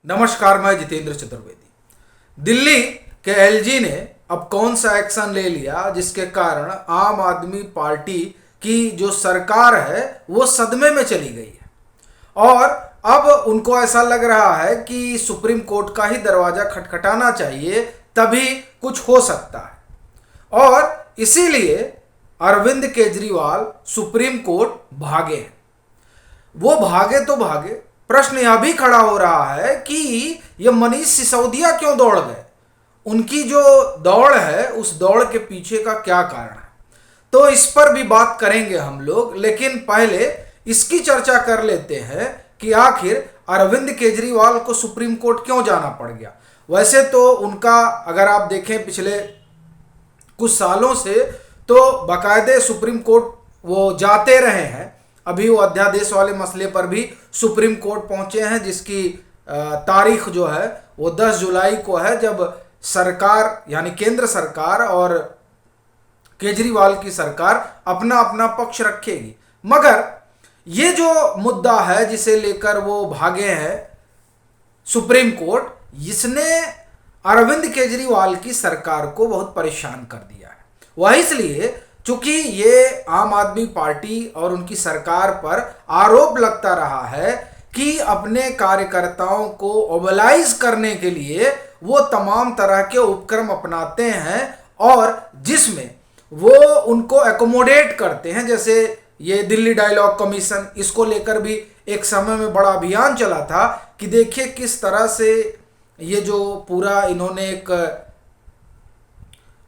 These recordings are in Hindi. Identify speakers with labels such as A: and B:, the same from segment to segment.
A: नमस्कार, मैं जितेंद्र चतुर्वेदी। दिल्ली के एलजी ने अब कौन सा एक्शन ले लिया जिसके कारण आम आदमी पार्टी की जो सरकार है वो सदमे में चली गई है और अब उनको ऐसा लग रहा है कि सुप्रीम कोर्ट का ही दरवाजा खटखटाना चाहिए तभी कुछ हो सकता है और इसीलिए अरविंद केजरीवाल सुप्रीम कोर्ट भागे हैं। वो भागे तो भागे, प्रश्न यह भी खड़ा हो रहा है कि ये मनीष सिसोदिया क्यों दौड़ गए। उनकी जो दौड़ है उस दौड़ के पीछे का क्या कारण है, तो इस पर भी बात करेंगे हम लोग। लेकिन पहले इसकी चर्चा कर लेते हैं कि आखिर अरविंद केजरीवाल को सुप्रीम कोर्ट क्यों जाना पड़ गया। वैसे तो उनका अगर आप देखें पिछले कुछ सालों से तो बाकायदे सुप्रीम कोर्ट वो जाते रहे हैं। अभी वो अध्यादेश वाले मसले पर भी सुप्रीम कोर्ट पहुंचे हैं, जिसकी तारीख जो है वो 10 जुलाई को है, जब सरकार यानी केंद्र सरकार और केजरीवाल की सरकार अपना अपना पक्ष रखेगी। मगर ये जो मुद्दा है जिसे लेकर वो भागे हैं सुप्रीम कोर्ट, इसने अरविंद केजरीवाल की सरकार को बहुत परेशान कर दिया है। वह इसलिए चूंकि ये आम आदमी पार्टी और उनकी सरकार पर आरोप लगता रहा है कि अपने कार्यकर्ताओं को ओबलाइज करने के लिए वो तमाम तरह के उपक्रम अपनाते हैं और जिसमें वो उनको एकोमोडेट करते हैं। जैसे ये दिल्ली डायलॉग कमीशन, इसको लेकर भी एक समय में बड़ा अभियान चला था कि देखिए किस तरह से ये जो पूरा इन्होंने एक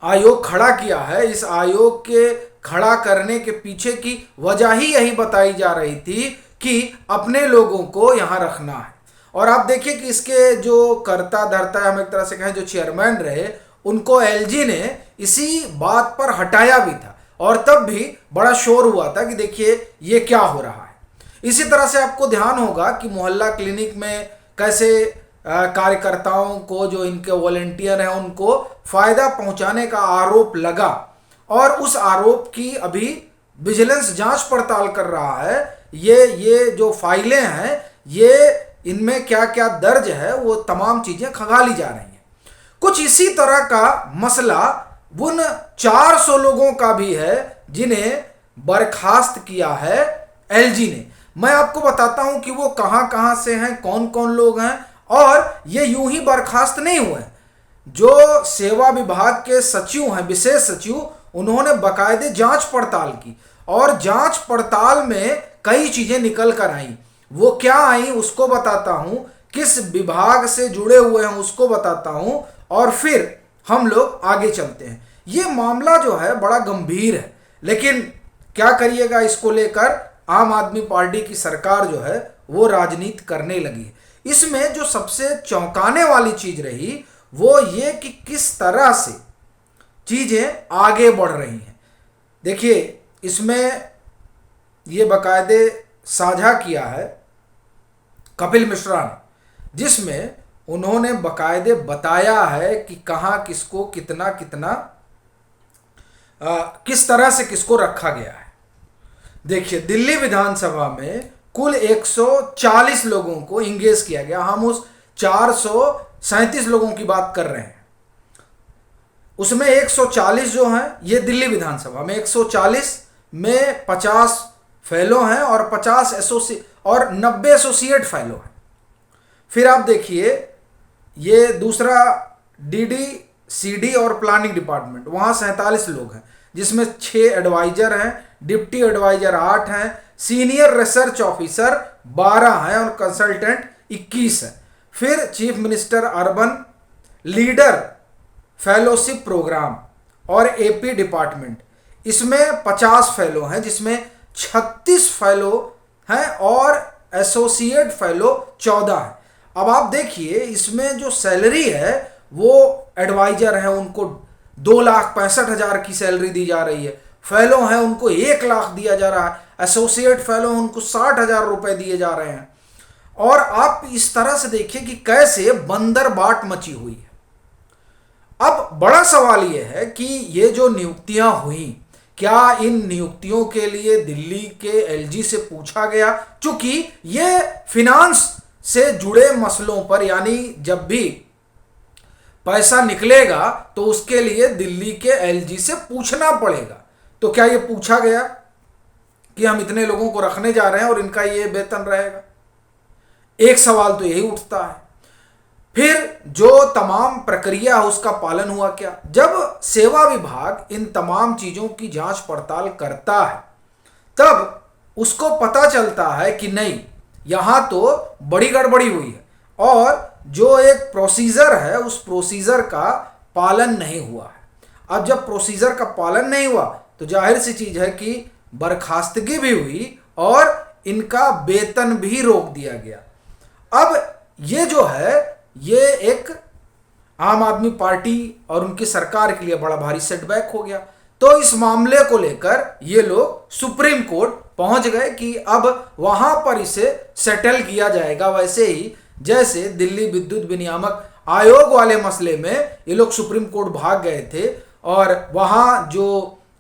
A: आयोग खड़ा किया है, इस आयोग के खड़ा करने के पीछे की वजह ही यही बताई जा रही थी कि अपने लोगों को यहाँ रखना है। और आप देखिए कि इसके जो कर्ता धर्ता, हम एक तरह से कहें जो चेयरमैन रहे, उनको एलजी ने इसी बात पर हटाया भी था और तब भी बड़ा शोर हुआ था कि देखिए ये क्या हो रहा है। इसी तरह से आपको ध्यान होगा कि मोहल्ला क्लिनिक में कैसे कार्यकर्ताओं को, जो इनके वॉलंटियर हैं, उनको फायदा पहुंचाने का आरोप लगा और उस आरोप की अभी विजिलेंस जांच पड़ताल कर रहा है। ये जो फाइलें हैं, ये इनमें क्या क्या दर्ज है, वो तमाम चीजें खंगाली जा रही हैं। कुछ इसी तरह का मसला उन 400 लोगों का भी है जिन्हें बर्खास्त किया है एलजी ने। मैं आपको बताता हूं कि वो कहां कहां से हैं, कौन कौन लोग हैं। और ये यूं ही बर्खास्त नहीं हुए। जो सेवा विभाग के सचिव हैं, विशेष सचिव, उन्होंने बाकायदे जांच पड़ताल की और जांच पड़ताल में कई चीजें निकल कर आई। वो क्या आई उसको बताता हूं, किस विभाग से जुड़े हुए हैं उसको बताता हूं और फिर हम लोग आगे चलते हैं। ये मामला जो है बड़ा गंभीर है, लेकिन क्या करिएगा, इसको लेकर आम आदमी पार्टी की सरकार जो है वो राजनीति करने लगी। इसमें जो सबसे चौंकाने वाली चीज रही वो ये कि किस तरह से चीजें आगे बढ़ रही हैं। देखिए, इसमें ये बाकायदे साझा किया है कपिल मिश्रा ने, जिसमें उन्होंने बाकायदे बताया है कि कहाँ किसको कितना कितना किस तरह से किसको रखा गया है। देखिए, दिल्ली विधानसभा में कुल 140 लोगों को इंगेज किया गया। हम उस 437 लोगों की बात कर रहे हैं। उसमें 140 जो हैं ये दिल्ली विधानसभा में, 140 में 50 फेलो हैं और 50 और 90 एसोसिएट फेलो हैं। फिर आप देखिए, ये दूसरा डीडी सीडी और प्लानिंग डिपार्टमेंट, वहाँ 47 लोग हैं, जिसमें 6 एडवाइजर हैं, डिप्टी एडवाइजर 8 हैं, सीनियर रिसर्च ऑफिसर 12 हैं और कंसल्टेंट 21 हैं। फिर chief minister urban leader fellowship programme और एपी डिपार्टमेंट, इसमें 50 फेलो हैं, जिसमें 36 फेलो हैं और एसोसिएट फेलो 14 हैं। अब आप देखिए, इसमें जो सैलरी है वो एडवाइजर हैं उनको 2,65,000 की सैलरी दी जा रही है। फेलो हैं उनको 1 लाख दिया जा रहा है। एसोसिएट फेलो उनको 60,000 रुपए दिए जा रहे हैं। और आप इस तरह से देखिए कि कैसे बंदर बाट मची हुई है। अब बड़ा सवाल यह है कि ये जो नियुक्तियां हुई, क्या इन नियुक्तियों के लिए दिल्ली के एलजी से पूछा गया? चूंकि ये फिनांस से जुड़े मसलों पर, यानी जब भी पैसा निकलेगा तो उसके लिए दिल्ली के एलजी से पूछना पड़ेगा। तो क्या ये पूछा गया कि हम इतने लोगों को रखने जा रहे हैं और इनका ये वेतन रहेगा? एक सवाल तो यही उठता है। फिर जो तमाम प्रक्रिया है उसका पालन हुआ क्या? जब सेवा विभाग इन तमाम चीजों की जांच पड़ताल करता है तब उसको पता चलता है कि नहीं, यहां तो बड़ी गड़बड़ी हुई है और जो एक प्रोसीजर है उस प्रोसीजर का पालन नहीं हुआ है। अब जब प्रोसीजर का पालन नहीं हुआ तो जाहिर सी चीज है कि बर्खास्तगी भी हुई और इनका वेतन भी रोक दिया गया। अब ये जो है ये एक आम आदमी पार्टी और उनकी सरकार के लिए बड़ा भारी सेटबैक हो गया। तो इस मामले को लेकर ये लोग सुप्रीम कोर्ट पहुंच गए कि अब वहां पर इसे सेटल किया जाएगा। वैसे ही जैसे दिल्ली विद्युत विनियामक आयोग वाले मसले में ये लोग सुप्रीम कोर्ट भाग गए थे और वहां जो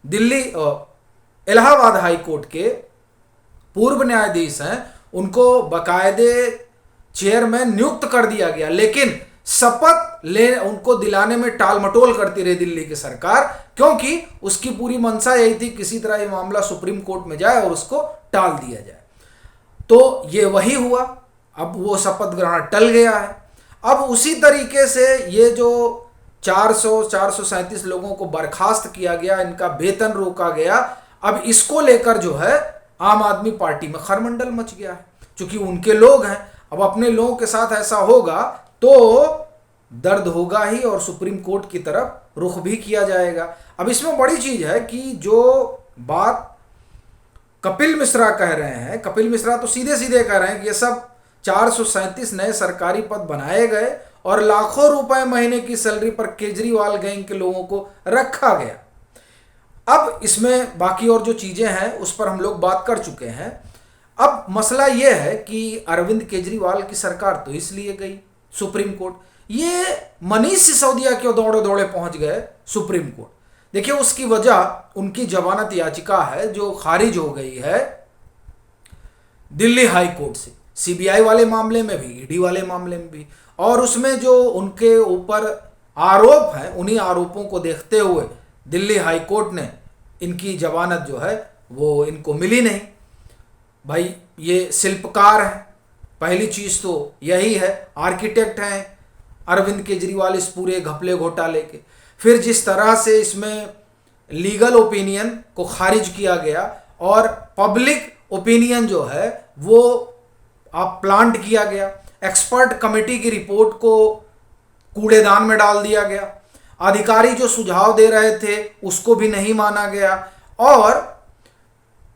A: दिल्ली इलाहाबाद हाई कोर्ट के पूर्व न्यायाधीश हैं उनको बाकायदे चेयरमैन नियुक्त कर दिया गया, लेकिन शपथ ले उनको दिलाने में टाल मटोल करती रही दिल्ली की सरकार, क्योंकि उसकी पूरी मंशा यही थी किसी तरह ये मामला सुप्रीम कोर्ट में जाए और उसको टाल दिया जाए। तो ये वही हुआ, अब वो शपथ ग्रहण टल गया है। अब उसी तरीके से ये जो 437 लोगों को बर्खास्त किया गया, इनका वेतन रोका गया, अब इसको लेकर जो है आम आदमी पार्टी में खरमंडल मच गया है। क्योंकि उनके लोग हैं, अब अपने लोगों के साथ ऐसा होगा तो दर्द होगा ही और सुप्रीम कोर्ट की तरफ रुख भी किया जाएगा। अब इसमें बड़ी चीज है कि जो बात कपिल मिश्रा कह रहे हैं, कपिल मिश्रा तो सीधे सीधे कह रहे हैं कि ये सब 437 नए सरकारी पद बनाए गए और लाखों रुपए महीने की सैलरी पर केजरीवाल गैंग के लोगों को रखा गया। अब इसमें बाकी और जो चीजें हैं उस पर हम लोग बात कर चुके हैं। अब मसला यह है कि अरविंद केजरीवाल की सरकार तो इसलिए गई सुप्रीम कोर्ट, ये मनीष सिसोदिया क्यों दौड़े दौड़े पहुंच गए सुप्रीम कोर्ट? देखिए उसकी वजह उनकी जमानत याचिका है जो खारिज हो गई है दिल्ली हाई कोर्ट से, सीबीआई वाले मामले में भी, ईडी वाले मामले में भी। और उसमें जो उनके ऊपर आरोप हैं उन्हीं आरोपों को देखते हुए दिल्ली हाई कोर्ट ने इनकी जमानत जो है वो इनको मिली नहीं। भाई ये शिल्पकार है, पहली चीज तो यही है, आर्किटेक्ट हैं अरविंद केजरीवाल इस पूरे घपले घोटाले के। फिर जिस तरह से इसमें लीगल ओपिनियन को खारिज किया गया और पब्लिक ओपिनियन जो है वो आप प्लांट किया गया, एक्सपर्ट कमेटी की रिपोर्ट को कूड़ेदान में डाल दिया गया, अधिकारी जो सुझाव दे रहे थे उसको भी नहीं माना गया और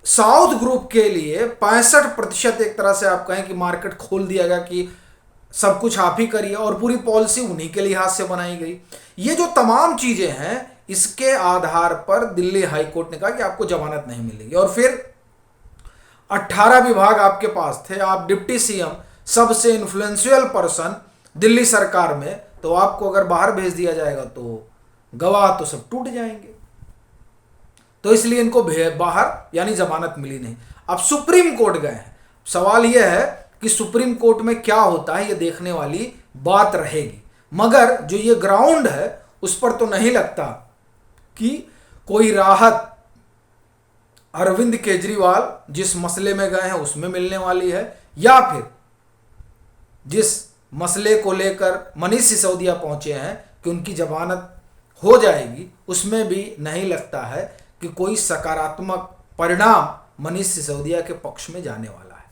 A: साउथ ग्रुप के लिए 65% एक तरह से आप कहें कि मार्केट खोल दिया गया कि सब कुछ आप ही करिए और पूरी पॉलिसी उन्हीं के लिहाज से बनाई गई। ये जो तमाम चीजें हैं इसके आधार पर दिल्ली हाई कोर्ट ने कहा कि आपको जमानत नहीं मिलेगी। और फिर 18 विभाग आपके पास थे, आप डिप्टी सीएम, सबसे इन्फ्लुएंशियल पर्सन दिल्ली सरकार में, तो आपको अगर बाहर भेज दिया जाएगा तो गवाह तो सब टूट जाएंगे। तो इसलिए इनको बाहर यानी जमानत मिली नहीं। अब सुप्रीम कोर्ट गए हैं, सवाल यह है कि सुप्रीम कोर्ट में क्या होता है ये देखने वाली बात रहेगी, मगर जो ये ग्राउंड है उस पर तो नहीं लगता कि कोई राहत अरविंद केजरीवाल जिस मसले में गए हैं उसमें मिलने वाली है, या फिर जिस मसले को लेकर मनीष सिसोदिया पहुंचे हैं कि उनकी जमानत हो जाएगी, उसमें भी नहीं लगता है कि कोई सकारात्मक परिणाम मनीष सिसोदिया के पक्ष में जाने वाला है।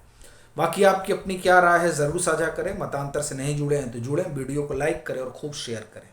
A: बाकी आपकी अपनी क्या राय है ज़रूर साझा करें। मतांतर से नहीं जुड़े हैं तो जुड़ें, वीडियो को लाइक करें और खूब शेयर करें।